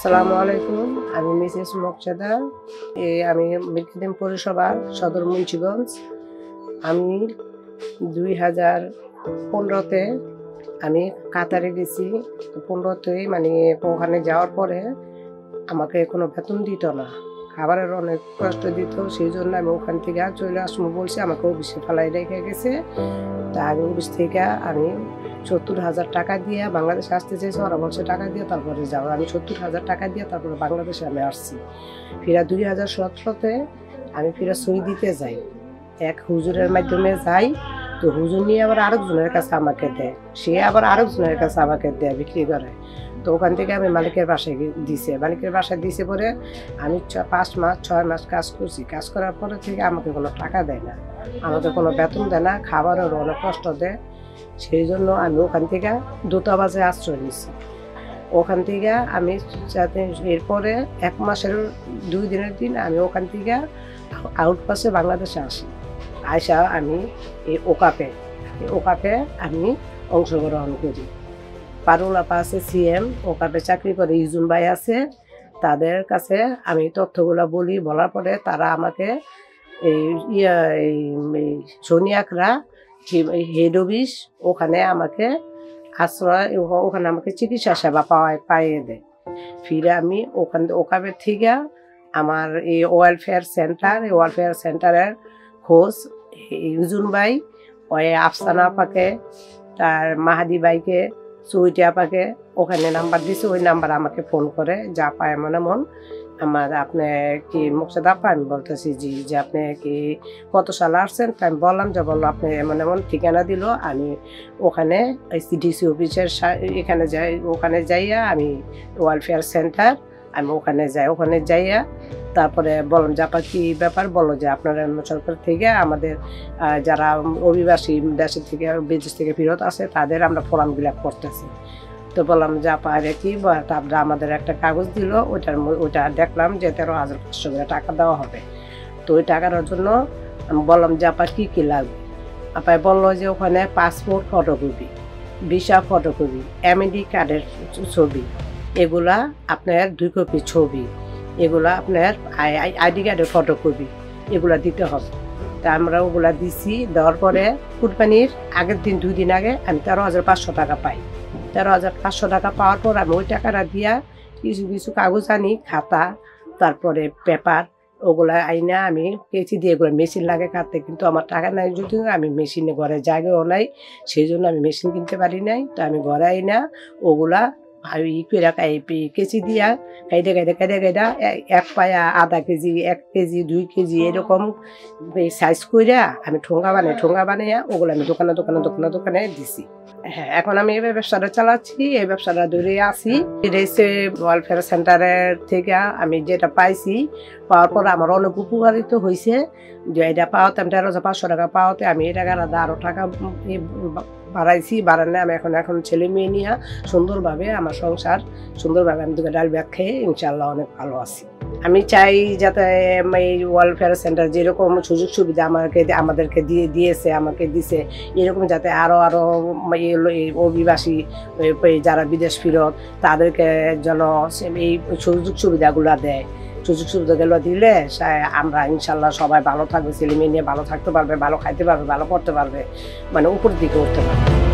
আসসালামু আলাইকুম। আমি মিসেস মোকছেদা। আমি মিরকাদিম পৌরসভার সদর মুন্সিগঞ্জ। আমি 2015-তে আমি কাতারে গেছি। 15তেই মানে ওখানে যাওয়ার পরে আমাকে কোনো বেতন দিত না, খাবারের অনেক কষ্ট দিত। সেই জন্য আমি ওখান থেকে চলে আসবো বলছি, আমাকে অফিসে ফেলাই রেখে গেছে। তা আমি অফিস থেকে আমি 70,000 টাকা দিয়ে বাংলাদেশে আসতে চাইছি। ওরা বলছে টাকা দিয়ে তারপরে যাও। আমি 70,000 টাকা দিয়ে তারপরে বাংলাদেশে আমি আসছি। ফিরা 2017-তে আমি ফিরা সই দিতে যাই, এক হুজুরের মাধ্যমে যাই। তো হুজুর নিয়ে আবার আরেকজনের কাছে আমাকে দেয়, সে আবার আরেকজনের কাছে আমাকে দেয়, বিক্রি করে। তো ওখান থেকে আমি মালিকের বাসায় দিছে, মালিকের বাসায় দিছে পরে আমি 6 মাস কাজ করছি। কাজ করার পরে থেকে আমাকে কোনো টাকা দেয় না, আমাকে কোনো বেতন দেয় না, খাবারেরও অনেক কষ্ট দেয়। সেই জন্য আমি ওখান থেকে দূতাবাসে আশ্রয় নিছি। ওখান থেকে আমি এরপরে 1 মাসের 2 দিনের দিন আমি ওখান থেকে আউটপাসে বাংলাদেশে আসি। আইসা আমি এই ওকাপে আমি অংশগ্রহণ করি। পারুল আপা আছে সিএম, ওকাপে চাকরি করে ইজুন ভাই আছে, তাদের কাছে আমি তথ্যগুলো বলি। বলার পরে তারা আমাকে এই সোনিয়াকরা হেড অফিস ওখানে আমাকে আশ্রয়, ওখানে আমাকে চিকিৎসা সেবা পাইয়ে দেয়। ফিরে আমি ওকাপের থেকে আমার এই ওয়েলফেয়ার সেন্টারের খোঁজ ইউজুন ভাই, ওই আফসানা আপাকে, তার মাহাদি ভাইকে, সুইটি আপাকে ওখানে নাম্বার দিছে। ওই নাম্বার আমাকে ফোন করে, যা পায় এমন আমার আপনি কি মোকছেদা আপা? আমি বলতেছি জি। যে আপনি কি কত সালে আসছেন? আমি বললাম যে বললো আপনি এমন ঠিকানা দিল। আমি ওখানে সিডিসি অফিসের এখানে যাই, ওখানে যাইয়া আমি ওয়েলফেয়ার সেন্টার আমি ওখানে যাইয়া তারপরে বললাম যে আপা কি ব্যাপার? বলো যে আপনারা সরকার থেকে আমাদের যারা অভিবাসী দেশের থেকে বিদেশ থেকে ফেরত আছে তাদের আমরা ফর্ম ফিল আপ করতেছি। তো বললাম যে আপা কি, তারপরে আমাদের একটা কাগজ দিল, ওইটা দেখলাম যে 13,500 টাকা দেওয়া হবে। তো ওই টাকার জন্য আমি বললাম যে আপা কি লাগবে? আপা বললো যে ওখানে পাসপোর্ট ফটোকপি, ভিসা ফটোকপি, এমএডি কার্ডের ছবি, এগুলা আপনার 2 কপি ছবি, এগুলা আপনার আইডি কার্ডের ফটোকপি, এগুলা দিতে হবে। তা আমরা ওগুলা দিছি। দেওয়ার পরে কুরবানির আগের দিন 2 দিন আগে আমি 13,500 টাকা পাই। 13,500 টাকা পাওয়ার পর আমি ওই টাকাটা দিয়া কিছু কাগজ আনি, খাতা, তারপরে পেপার, ওগুলা আইনা আমি কেচি দিয়ে, এগুলো মেশিন লাগে কাটতে, কিন্তু আমার টাকা নাই, যদিও আমি মেশিনে ঘরে জায়গাও নাই, সেই জন্য আমি মেশিন কিনতে পারি নাই। তো আমি ঘরে আইনা ওগুলা কেচি দিয়া কাইটা 1 পায়া, আধা কেজি, 1 কেজি, 2 কেজি এরকম সাইজ কইরা আমি ঠোঙ্গা বানাইয়া ওগুলো আমি দোকানে দিছি। হ্যাঁ, এখন আমি এই ব্যবসাটা চালাচ্ছি, এই ব্যবসাটা ধরে আছি। ওয়েলফেয়ার সেন্টারের থেকে আমি যেটা পাইছি, পাওয়ার পর আমার অনেক উপকারিত হয়েছে। যে এটা পাওয়াতে আমি 13,500 টাকা পাওয়াতে আমি এই টাকাটা আরো টাকা বাড়াইলে আমি এখন ছেলে মেয়ে নিয়ে সুন্দরভাবে আমার সংসার সুন্দরভাবে আমি 2 ডাল ব্যাগ খেয়ে ইনশাল্লাহ অনেক ভালো আছি। আমি চাই যাতে এই ওয়েলফেয়ার সেন্টার যেরকম সুযোগ সুবিধা আমাদেরকে দিছে, এরকম যাতে আরো অভিবাসী যারা বিদেশ ফেরত তাদেরকে যেন এই সুযোগ সুবিধাগুলো দেয়। সুযোগ সুবিধাগুলো দিলে আমরা ইনশাল্লাহ সবাই ভালো থাকবে, ছেলে মেয়ে নিয়ে ভালো থাকতে পারবে, ভালো খাইতে পারবে, ভালো পড়তে পারবে, মানে উপর দিকে উঠতে পারবে।